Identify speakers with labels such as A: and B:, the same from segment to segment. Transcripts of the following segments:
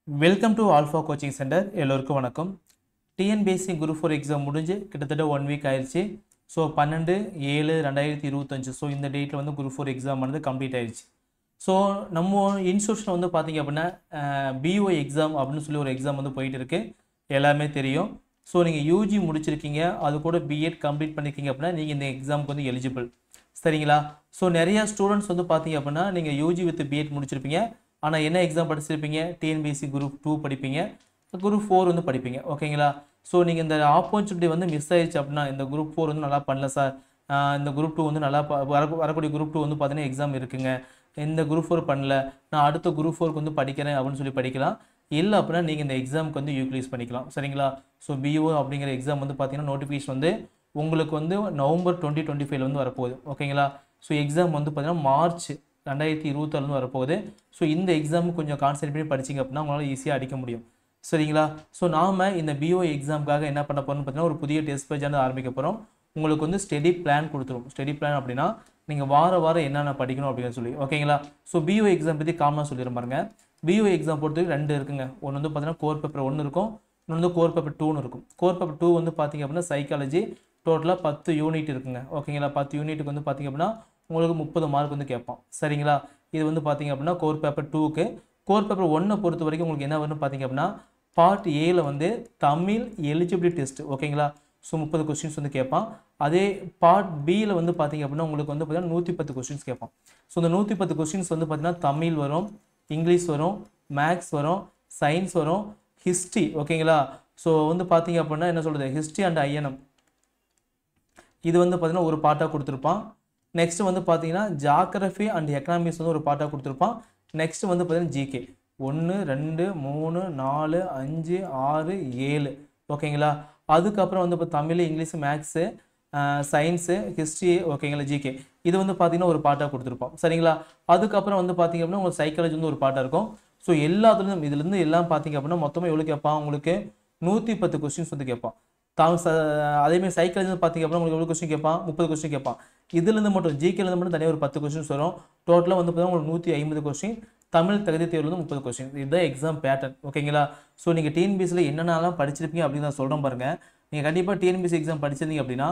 A: Welcome to alpha coaching centre. எல்லோருக்கும் வணக்கம். TNPSC group 4 exam முடிஞ்சு கிட்டத்தட்ட 1 வீக் ஆயிடுச்சு. ஸோ 12/7/2025 ஸோ இந்த டேட்டில் வந்து குரூப் 4 எக்ஸாம் வந்து கம்ப்ளீட் ஆயிடுச்சு. ஸோ நம்ம இன்ஸ்டியூஷன் வந்து பார்த்தீங்க அப்படின்னா பிஓ எக்ஸாம் அப்படின்னு சொல்லி ஒரு எக்ஸாம் வந்து போயிட்டு இருக்கு, எல்லாமே தெரியும். ஸோ நீங்கள் யூஜி முடிச்சிருக்கீங்க, அது கூட பிஎட் கம்ப்ளீட் பண்ணியிருக்கீங்க அப்படின்னா நீங்கள் இந்த எக்ஸாமுக்கு வந்து எலிஜிபிள், சரிங்களா? ஸோ நிறையா ஸ்டூடெண்ட்ஸ் வந்து பார்த்தீங்க அப்படின்னா நீங்கள் யூஜி வித் பிஎட் முடிச்சிருப்பீங்க, ஆனால் என்ன எக்ஸாம் படிச்சிருப்பீங்க? டிஎன்பிஎஸ்சி குரூப் 2 படிப்பீங்க, குரூப் 4 வந்து படிப்பீங்க, ஓகேங்களா? ஸோ நீங்கள் இந்த ஆப்பர்ச்சுனிட்டி வந்து மிஸ் ஆயிடுச்சு அப்படின்னா, இந்த குரூப் 4 வந்து நல்லா பண்ணல சார், இந்த குரூப் 2 வந்து நல்லா வரக்கூடிய குரூப் 2 வந்து பார்த்தீங்கன்னா எக்ஸாம் இருக்குங்க, இந்த குரூப் 4 பண்ணல, நான் அடுத்த குரூப் 4க்கு வந்து படிக்கிறேன் அப்படின்னு சொல்லி படிக்கலாம். இல்லை அப்படின்னா நீங்கள் இந்த எக்ஸாமுக்கு வந்து யூட்டிலைஸ் பண்ணிக்கலாம், சரிங்களா? ஸோ பிஓ அப்படிங்கிற எக்ஸாம் வந்து பார்த்தீங்கன்னா நோட்டிஃபிகேஷன் வந்து உங்களுக்கு வந்து நவம்பர் 2025 வந்து வரப்போகுது, ஓகேங்களா? ஸோ எக்ஸாம் வந்து பார்த்தீங்கன்னா மார்ச் 2026 வரப்போகுது. ஸோ இந்த எக்ஸாமுக்கு கொஞ்சம் கான்சென்ட்ரேட் பண்ணி படிச்சிங்க அப்படின்னா உங்களால் ஈஸியாக அடிக்க முடியும், சரிங்களா? ஸோ நாம் இந்த பிஓ எக்ஸாமுக்காக என்ன பண்ண போகிறோம்னு பார்த்தீங்கன்னா ஒரு புதிய டெஸ்ட் பேஜ் வந்து ஆரம்பிக்க போகிறோம். உங்களுக்கு வந்து ஸ்டடி பிளான் கொடுத்துரும். ஸ்டடி பிளான் அப்படின்னா நீங்கள் வாரம் என்னென்ன படிக்கணும் அப்படின்னு சொல்லி, ஓகேங்களா? ஸோ பிஓ எக்ஸாம் பற்றி காமனாக சொல்லிடுறேன் பாருங்க. பிஓ எக்ஸாம் பொறுத்தவரைக்கும் 2 இருக்குங்க. ஒன்று வந்து பார்த்தீங்கன்னா கோர் பேப்பர் 1 இருக்கும், இன்னொன்று வந்து கோர் பேப்பர் 2 இருக்கும். கோர் பேப்பர் 2 வந்து பார்த்தீங்க அப்படின்னா சைக்காலஜி, டோட்டலாக 10 யூனிட் இருக்குங்க, ஓகேங்களா? 10 யூனிட்டுக்கு வந்து பார்த்தீங்க அப்படின்னா உங்களுக்கு 30 மார்க் வந்து கேட்பான், சரிங்களா? இது வந்து பார்த்தீங்க அப்படின்னா கோர் பேப்பர் 2க்கு. கோர் பேப்பர் 1 பொறுத்த வரைக்கும் உங்களுக்கு என்ன வரும்னு பார்த்தீங்க அப்படின்னா பார்ட் ஏல வந்து தமிழ் எலிஜிபிலிட்டி டெஸ்ட், ஓகேங்களா? ஸோ 30 கொஸ்டின்ஸ் வந்து கேட்பான். அதே பார்ட் பியில் வந்து பார்த்தீங்க அப்படின்னா உங்களுக்கு வந்து பார்த்தீங்கன்னா 110 கொஸ்டின்ஸ் கேட்பான். ஸோ இந்த 110 கொஸ்டின்ஸ் வந்து பார்த்தீங்கன்னா தமிழ் வரும், இங்கிலீஷ் வரும், மேக்ஸ் வரும், சயின்ஸ் வரும், ஹிஸ்ட்ரி, ஓகேங்களா? ஸோ வந்து பார்த்தீங்க அப்படின்னா என்ன சொல்கிறது, ஹிஸ்ட்ரி அண்ட் ஐஎன்எம் இது வந்து பார்த்தீங்கன்னா ஒரு பார்ட்டாக கொடுத்துருப்பான். நெக்ஸ்ட் வந்து பார்த்தீங்கன்னா ஜாகிரஃபி அண்ட் எக்கனாமிக்ஸ் வந்து ஒரு பார்ட்டாக கொடுத்துருப்பான். நெக்ஸ்ட் வந்து பார்த்தீங்கன்னா ஜிகே 1 2 3 4 5 6 7, ஓகேங்களா? அதுக்கப்புறம் வந்து இப்போ Tamil, English, maths, science, history, ஓகேங்களா, ஜிகே இது வந்து பார்த்தீங்கன்னா ஒரு பார்ட்டாக கொடுத்துருப்போம், சரிங்களா? அதுக்கப்புறம் வந்து பார்த்தீங்க அப்படின்னா உங்களுக்கு சைக்காலஜி வந்து ஒரு பார்ட்டாக இருக்கும். ஸோ எல்லாத்துலேயும் இதுலேருந்து எல்லாம் பார்த்தீங்க அப்படின்னா மொத்தமாக எவ்வளோ கேட்பான், உங்களுக்கு 110 கொஸ்டின்ஸ் வந்து கேட்பான். அதேமாதிரி சைக்காலஜி வந்து பார்த்தீங்க அப்படின்னா உங்களுக்கு எவ்வளோ கொஸ்டின் கேட்பான், 30 கொஸ்டின் கேட்பான். இதுலேருந்து மட்டும் ஜிகேலேருந்து மட்டும் தனியாக ஒரு 10 கொஸ்டின்ஸ் வரும். டோட்டலாக வந்து பார்த்தீங்கன்னா உங்களுக்கு 150 கொஸ்டின். தமிழ் தகுதி தேர்வில் வந்து 30 கொஸ்டின். இதுதான் எக்ஸாம் பேட்டர்ன், ஓகேங்களா? ஸோ நீங்கள் டிஎன்பிஎஸ்சியில் என்னென்னலாம் படிச்சிருப்பீங்க அப்படின்னு நான் சொல்கிறேன் பாருங்கள். நீங்கள் கண்டிப்பாக டிஎன்பிஎஸ்சி எக்ஸாம் படிச்சிருந்தீங்க அப்படின்னா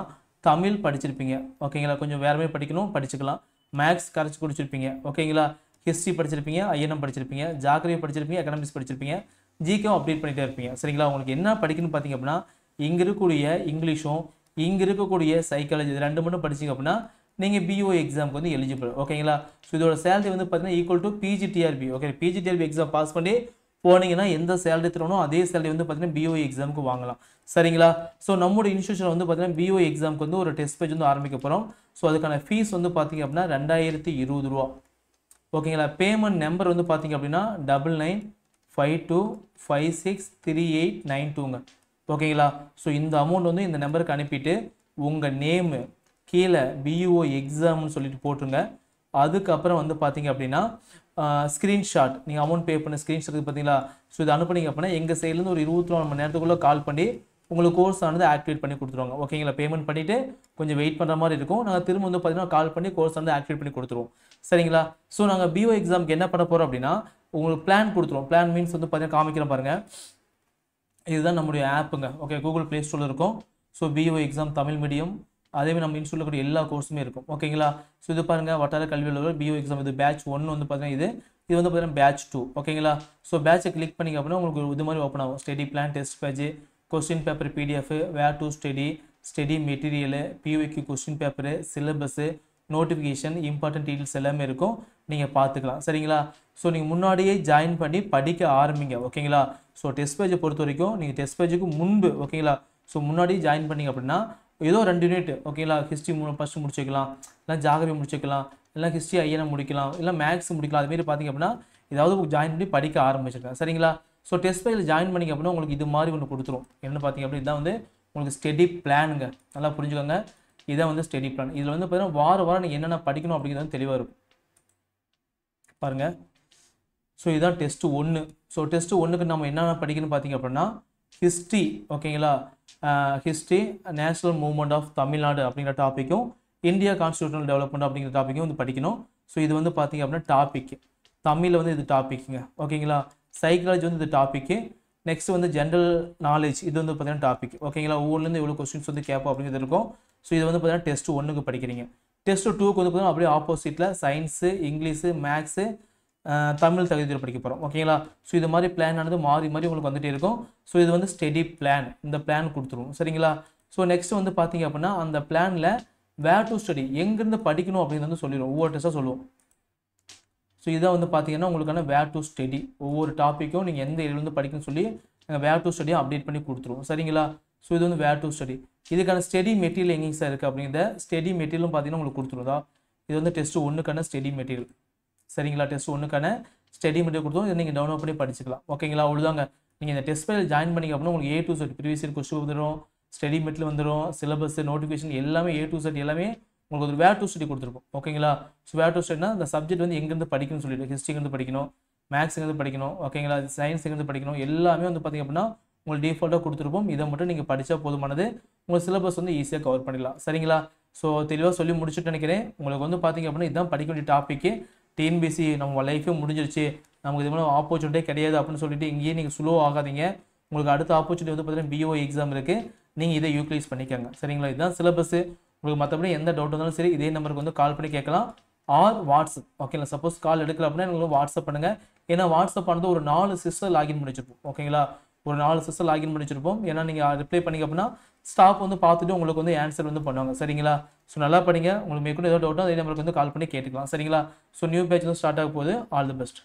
A: தமிழ் படிச்சிருப்பீங்க, ஓகேங்களா? கொஞ்சம் வேற மாதிரி படிக்கணும், படிச்சுக்கலாம். மேக்ஸ் கரைச்சி குடிச்சிருப்பீங்க, ஓகேங்களா? ஹிஸ்ட்ரி படிச்சிருப்பீங்க, ஐஎன்எம் படிச்சிருப்பீங்க, ஜாகிரபி படிச்சிருப்பீங்க, எக்கனாமிக்ஸ் படிச்சிருப்பீங்க, ஜிகேவும் அப்டேட் பண்ணிகிட்டே இருப்பீங்க, சரிங்களா? உங்களுக்கு என்ன படிக்கணும்னு பார்த்தீங்க அப்படின்னா இங்கே இருக்கக்கூடிய இங்கிலீஷும் இங்கே இருக்கக்கூடிய சைக்காலஜி இது 2 மட்டும் படிச்சிங்க அப்படின்னா நீங்கள் பிஓ எக்ஸாமுக்கு வந்து எலிஜிபிள், ஓகேங்களா? ஸோ இதோட சேலரி வந்து பார்த்தீங்கன்னா equal to PGTRB, okay? PGTRB exam pass பண்ணி போனீங்கன்னா எந்த சேலரி தரணும் அதே சேலரி வந்து பார்த்தீங்கன்னா பிஓ எக்ஸாமுக்கு வாங்கலாம், சரிங்களா? ஸோ நம்மளோட இன்ஸ்டியூஷன் வந்து பார்த்தீங்கன்னா பிஓ எக்ஸாமுக்கு வந்து ஒரு டெஸ்ட் பேஜ் வந்து ஆரம்பிக்க போகிறோம். ஸோ அதுக்கான ஃபீஸ் வந்து பார்த்தீங்க அப்படின்னா 2020 ரூபா, ஓகேங்களா? பேமெண்ட் நம்பர் வந்து பார்த்தீங்க அப்படின்னா 9952563892ங்க, ஓகேங்களா? ஸோ இந்த அமௌண்ட் வந்து இந்த நம்பருக்கு அனுப்பிட்டு உங்கள் நேமு கீழே பிஓ எக்ஸாம்னு சொல்லிட்டு போட்டுருங்க. அதுக்கப்புறம் வந்து பார்த்தீங்க அப்படின்னா ஸ்க்ரீன்ஷாட் நீங்கள் அமௌண்ட் பே பண்ண ஸ்க்ரீன்ஷாட் பார்த்தீங்களா? ஸோ இது அனுப்புனீங்க அப்படின்னா எங்கள் சைட்லேருந்து ஒரு 24 மணி நேரத்துக்குள்ளே கால் பண்ணி உங்களுக்கு கோர்ஸ் ஆனது ஆக்டிவேட் பண்ணி கொடுத்துருவாங்க, ஓகேங்களா? பேமெண்ட் பண்ணிவிட்டு கொஞ்சம் வெயிட் பண்ணுற மாதிரி இருக்கும். நாங்கள் திரும்ப வந்து பார்த்தீங்கன்னா கால் பண்ணி கோர்ஸ் வந்து ஆக்டிவேட் பண்ணி கொடுத்துருவோம், சரிங்களா? ஸோ நாங்கள் பிஓ எக்ஸாமுக்கு என்ன பண்ண போகிறோம் அப்படின்னா உங்களுக்கு பிளான் கொடுத்துருவோம். பிளான் மீன்ஸ் வந்து பார்த்தீங்கன்னா காமிக்கிறோம் பாருங்கள். இதுதான் நம்முடைய ஆப்புங்க, ஓகே? கூகுள் ப்ளே ஸ்டோரில் இருக்கும். So PO exam Tamil medium, அதேமாதிரி நம்ம இன்ஸ்டியூட்டில் கூடிய எல்லா கோர்ஸுமே இருக்கும், ஓகேங்களா? ஸோ இது பாருங்கள் வட்டார கல்வி அலுவலர் பிஓ எக்ஸாம் இது பேட்ச் 1 வந்து பார்த்தீங்கன்னா இது வந்து பார்த்தீங்கன்னா பேட்ச் 2, ஓகேங்களா? ஸோ பேட்சை கிளிக் பண்ணிங்க அப்படின்னா உங்களுக்கு இது மாதிரி ஓப்பன் ஆகும். Study plan, test page, question paper PDF, where to study, study material, PYQ question paper, syllabus, notification, important details எல்லாமே இருக்கும், நீங்கள் பார்த்துக்கலாம், சரிங்களா? ஸோ நீங்கள் முன்னாடியே ஜாயின் பண்ணி படிக்க ஆரம்பிங்க, ஓகேங்களா? ஸோ டெஸ்ட் பேஜை பொறுத்த வரைக்கும் நீங்கள் டெஸ்ட் பேஜுக்கு முன்பு, ஓகேங்களா? ஸோ முன்னாடியே ஜாயின் பண்ணிங்க அப்படின்னா ஏதோ 2 யூனிட், ஓகேங்களா? ஹிஸ்ட்ரி ஃபஸ்ட்டு முடிச்சுக்கலாம், இல்லை ஜாகிரபி முடிச்சுக்கலாம், இல்லை ஹிஸ்ட்ரி ஐஎன்எம் முடிக்கலாம், இல்லை மேக்ஸ் முடிக்கலாம். அதுமாரி பார்த்தீங்க அப்படின்னா ஏதாவது ஜாயின் பண்ணி படிக்க ஆரம்பிச்சிருக்கேன், சரிங்களா? ஸோ டெஸ்ட் பேஜில் ஜாயின் பண்ணிங்க அப்படின்னா உங்களுக்கு இது மாதிரி ஒன்று கொடுத்துரும். என்ன பார்த்தீங்க அப்படின்னா இதுதான் வந்து உங்களுக்கு ஸ்டடி பிளானுங்க, நல்லா புரிஞ்சுக்கோங்க. இதான் வந்து ஸ்டடி பிளான். இதில் வந்து பார்த்தீங்கன்னா வாரம் நீங்கள் என்னென்ன படிக்கணும் அப்படிங்கிறது தெளிவாக இருக்கும் பாருங்கள். ஸோ இதுதான் டெஸ்ட் 1. ஸோ டெஸ்ட் 1க்கு நம்ம என்னென்ன படிக்கணும்னு பார்த்தீங்க அப்படின்னா ஹிஸ்ட்ரி, ஓகேங்களா? History, national movement of Tamil Nadu அப்படிங்கிற டாப்பிக்கும், இந்தியா கான்ஸ்டியூஷனல் டெவலப்மெண்ட் அப்படிங்கிற டாப்பிக்கும் வந்து படிக்கணும். ஸோ இது வந்து பார்த்தீங்க அப்படின்னா டாபிக் தமிழில் வந்து இது டாபிக்ங்க, ஓகேங்களா? சைக்காலஜி வந்து இந்த டாப்பிக்கு. நெக்ஸ்ட் வந்து ஜென்ரல் நாலேஜ் இது வந்து பார்த்தீங்கன்னா டாபிக். ஓகேங்களா, ஒவ்வொன்றுலேருந்து எவ்வளோ கொஸ்டின்ஸ் வந்து கேட்போம் அப்படிங்கிறது இருக்கும். ஸோ இது வந்து பார்த்தீங்கன்னா டெஸ்ட் 1க்கு படிக்கிறீங்க. டெஸ்ட் 2க்கு வந்து பார்த்தீங்கன்னா அப்படியே ஆப்போசிட்டில் சயின்ஸு, இங்கிலீஷு, மேக்ஸு, தமிழ் தகுதியில் படிக்க போகிறோம். ஓகேங்களா, ஸோ இது மாதிரி பிளான் ஆனது மாறி மாறி உங்களுக்கு வந்துகிட்டே இருக்கும். ஸோ இது வந்து ஸ்டடி பிளான், இந்த பிளான் கொடுத்துருவோம். சரிங்களா, ஸோ நெக்ஸ்ட் வந்து பார்த்தீங்க அப்படின்னா அந்த பிளானில் வேர் டு ஸ்டடி எங்கேருந்து படிக்கணும் அப்படின்னு வந்து சொல்லிடுவோம். ஒவ்வொரு டெஸ்ட்டாக சொல்லுவோம். ஸோ இதான் வந்து பார்த்தீங்கன்னா உங்களுக்கான வேர் டு ஸ்டடி. ஒவ்வொரு டாப்பிக்கும் நீங்கள் எந்த ஏரியாவிலேருந்து படிக்கணும்னு சொல்லி நாங்கள் வேர் டு ஸ்டடியை அப்டேட் பண்ணி கொடுத்துருவோம். சரிங்களா, ஸோ இது வந்து வேர் டு ஸ்டடி. இதுக்கான ஸ்டடி மெட்டீரியல் எங்கேங்க சார் இருக்குது அப்படிங்கிற ஸ்டடி மெட்டீரியலும் பார்த்தீங்கன்னா உங்களுக்கு கொடுத்துருதா. இது வந்து டெஸ்ட் 1க்கான ஸ்டடி மெட்டீரியல். சரிங்களா, டெஸ்ட் 1க்கான ஸ்டடி மெட்டீரியல் கொடுத்தோம். இதை நீங்கள் டவுன்லோட் பண்ணி படிச்சுக்கலாம். ஓகேங்களா, அவ்வளோதாங்க. நீங்கள் இந்த டெஸ்ட் ஃபைல் ஜாயின் பண்ணிங்க அப்படின்னா உங்களுக்கு A to Z previous year question வந்துடும், ஸ்டடி மெட்டீரியல் வந்துடும், சிலபஸ், நோட்டிஃபிகேஷன் எல்லாமே A to Z எல்லாமே உங்களுக்கு ஒரு வேர் டு ஸ்டடி கொடுத்துருக்கும். ஓகேங்களா, ஸோ வேர் டு ஸ்டடினா இந்த சப்ஜெக்ட் வந்து எங்கேருந்து படிக்கணும்னு சொல்லிட்டு ஹிஸ்ட்ரிலேருந்து படிக்கணும், மேக்ஸ்லேருந்து படிக்கணும், ஓகேங்களா, சயின்ஸ்லேருந்து படிக்கணும், எல்லாமே வந்து பார்த்திங்க அப்படின்னா உங்களுக்கு டிஃபால்ட்டாக கொடுத்துருப்போம். இதை மட்டும் நீங்கள் படித்தா போதுமானது. உங்கள் சிலபஸ் வந்து ஈஸியாக கவர் பண்ணிடலாம். சரிங்களா, ஸோ தெளிவாக சொல்லி முடிச்சுட்டு நினைக்கிறேன். உங்களுக்கு வந்து பார்த்திங்க அப்படின்னா இதுதான் படிக்க வேண்டிய டாப்பிக்கு. டிஎன்பிசி நம்ம லைஃபே முடிஞ்சிருச்சு, நமக்கு இது மாதிரி ஆப்பர்ச்சுனிட்டியே கிடையாது அப்படின்னு சொல்லிட்டு இங்கேயே நீங்கள் ஸ்லோ ஆகாதீங்க. உங்களுக்கு அடுத்த ஆப்பர்ச்சுனிட்டி வந்து பார்த்தீங்கன்னா BOA எக்ஸாம் இருக்குது, நீங்கள் இதை யூட்டிலைஸ் பண்ணிக்கோங்க. சரிங்களா, இதுதான் சிலபஸ். உங்களுக்கு மற்றபடி எந்த டவுட் இருந்தாலும் சரி இதே நம்பருக்கு வந்து கால் பண்ணி கேட்கலாம், ஆர் வாட்ஸ்அப். ஓகேங்களா, சப்போஸ் கால் எடுக்கல அப்படின்னா உங்களுக்கு வாட்ஸ்அப் பண்ணுங்கள். ஏன்னா வாட்ஸ்அப் ஆனது ஒரு 4 சிஸ்டர் லாகின் முடிச்சிருப்போம். ஓகேங்களா, ஒரு 4 சிஸ்டர் லாகின் முடிச்சிருப்போம். ஏன்னா நீங்கள் ரிப்ளை பண்ணிங்க அப்படின்னா ஸ்டாஃப் வந்து பார்த்துட்டு உங்களுக்கு வந்து ஆன்சர் வந்து பண்ணுவாங்க. சரிங்களா, ஸோ நல்லா படிங்க. உங்களுக்கு மேற்கொண்டு ஏதோ டவுட்டோ அதே நம்பருக்கு வந்து கால் பண்ணி கேட்டுக்கலாம். சரிங்களா, ஸோ நியூ பேட்ச் வந்து ஸ்டார்ட் ஆக போகுது. All the best.